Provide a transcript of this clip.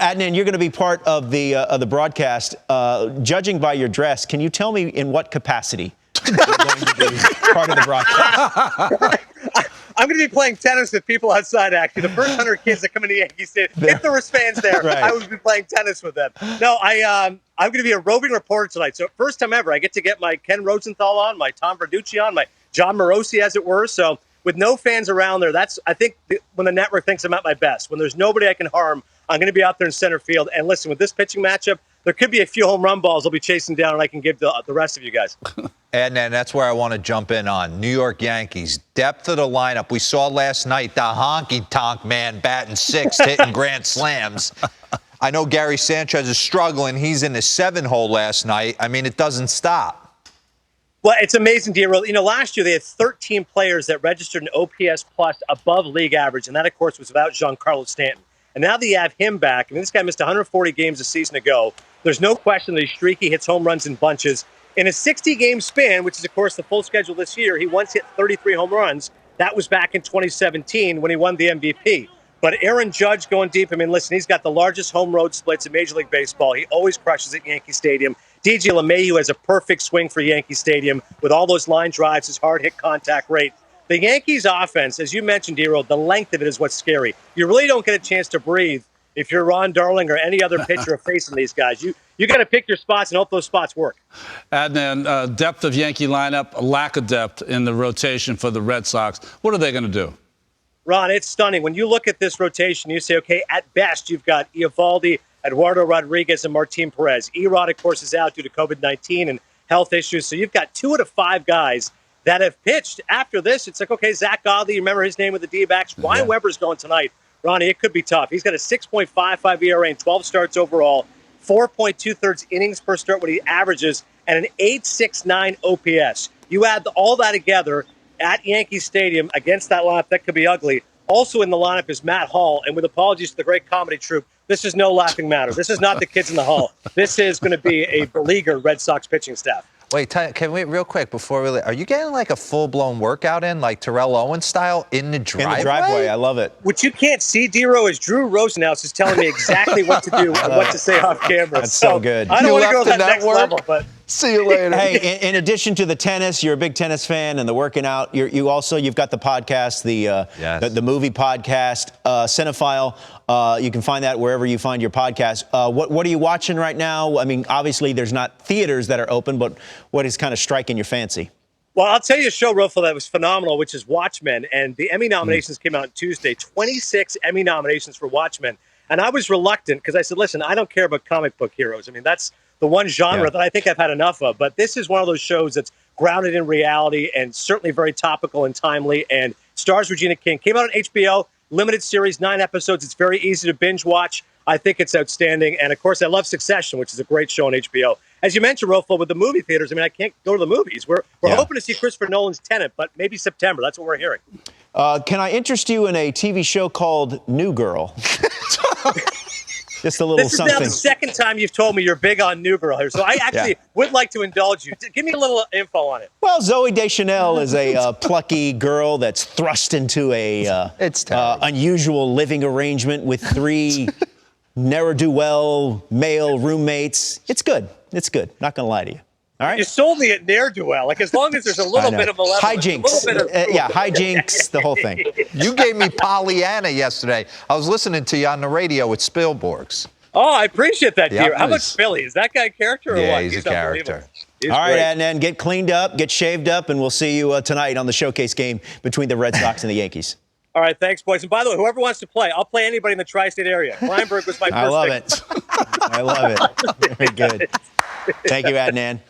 Adnan, you're going to be part of the broadcast. Judging by your dress, can you tell me in what capacity you're going to be part of the broadcast? I'm going to be playing tennis with people outside, actually. The first 100 kids that come into Yankee Stadium, if there was fans there, Right. I would be playing tennis with them. No, I'm going to be a roving reporter tonight. So first time ever, I get to get my Ken Rosenthal on, my Tom Verducci on, my John Morosi, as it were. So with no fans around there, I think when the network thinks I'm at my best. When there's nobody I can harm, I'm going to be out there in center field. And listen, with this pitching matchup, there could be a few home run balls I'll be chasing down, and I can give the rest of you guys. And then that's where I want to jump in on. New York Yankees, depth of the lineup. We saw last night the honky-tonk man batting sixth, hitting grand slams. I know Gary Sanchez is struggling. He's in the 7-hole last night. I mean, it doesn't stop. Well, it's amazing, D-Roll. You know, last year they had 13 players that registered an OPS plus above league average, and that, of course, was without Giancarlo Stanton. And now that you have him back, I mean, this guy missed 140 games a season ago. There's no question that he's streaky, hits home runs in bunches. In a 60-game span, which is, of course, the full schedule this year, he once hit 33 home runs. That was back in 2017 when he won the MVP. But Aaron Judge going deep, I mean, listen, he's got the largest home road splits in Major League Baseball. He always crushes at Yankee Stadium. DJ LeMahieu has a perfect swing for Yankee Stadium with all those line drives, his hard hit contact rate. The Yankees offense, as you mentioned, D-Roll, the length of it is what's scary. You really don't get a chance to breathe if you're Ron Darling or any other pitcher facing these guys. You got to pick your spots and hope those spots work. Adnan, depth of Yankee lineup, lack of depth in the rotation for the Red Sox. What are they going to do? Ron, it's stunning. When you look at this rotation, you say, okay, at best, you've got Eovaldi, Eduardo Rodriguez, and Martin Perez. Erod, of course, is out due to COVID-19 and health issues. So you've got 2 out of 5 guys that have pitched. After this, it's like, okay, Zach Godley, you remember his name with the D-backs. Ryan Weber's going tonight. Ronnie, it could be tough. He's got a 6.55 ERA and 12 starts overall, 4.2 innings per start what he averages, and an 8.69 OPS. You add all that together at Yankee Stadium against that lineup, that could be ugly. Also in the lineup is Matt Hall, and with apologies to the great comedy troupe, this is no laughing matter. This is not the kids in the hall. This is going to be a beleaguered Red Sox pitching staff. Wait, can we, real quick, before we are you getting like a full-blown workout in, like Terrell Owens style, in the driveway? In the driveway, I love it. What you can't see, D-Row, is Drew Rosenhaus is telling me exactly what to do and what to say off camera. That's so good. I don't want to go to left that the next network? level, but... See you later. Hey, in addition to the tennis, you're a big tennis fan, and the working out. You've got the podcast, the movie podcast, Cinephile. You can find that wherever you find your podcast. What are you watching right now? I mean, obviously there's not theaters that are open, but what is kind of striking your fancy? Well, I'll tell you a show, Ruffalo, that was phenomenal, which is Watchmen. And the Emmy nominations came out on Tuesday. 26 Emmy nominations for Watchmen. And I was reluctant because I said, listen, I don't care about comic book heroes. I mean, that's the one genre that I think I've had enough of. But this is one of those shows that's grounded in reality and certainly very topical and timely. And stars Regina King. Came out on HBO, limited series, 9 episodes. It's very easy to binge watch. I think it's outstanding. And, of course, I love Succession, which is a great show on HBO. As you mentioned, Ruffalo, with the movie theaters, I mean, I can't go to the movies. We're hoping to see Christopher Nolan's Tenet, but maybe September. That's what we're hearing. Can I interest you in a TV show called New Girl? Just a little This is something. now the second time you've told me you're big on New Girl here, so I actually would like to indulge you. Give me a little info on it. Well, Zooey Deschanel is a plucky girl that's thrust into a unusual living arrangement with 3 ne'er-do-well male roommates. It's good. It's good. Not going to lie to you. All right? You sold me at ne'er-do-well. Like, as long as there's a little bit of malevolence. Hijinks. Hijinks, the whole thing. You gave me Pollyanna yesterday. I was listening to you on the radio with Spielberg's. Oh, I appreciate that, dear. Yeah, How about Billy? Is that guy a character or what? Yeah, he's a character. He's All right, great. Adnan, get cleaned up, get shaved up, and we'll see you tonight on the showcase game between the Red Sox and the Yankees. All right, thanks, boys. And by the way, whoever wants to play, I'll play anybody in the tri-state area. Kleinberg was my first I love pick. it. I love it. Very good. Thank you, Adnan.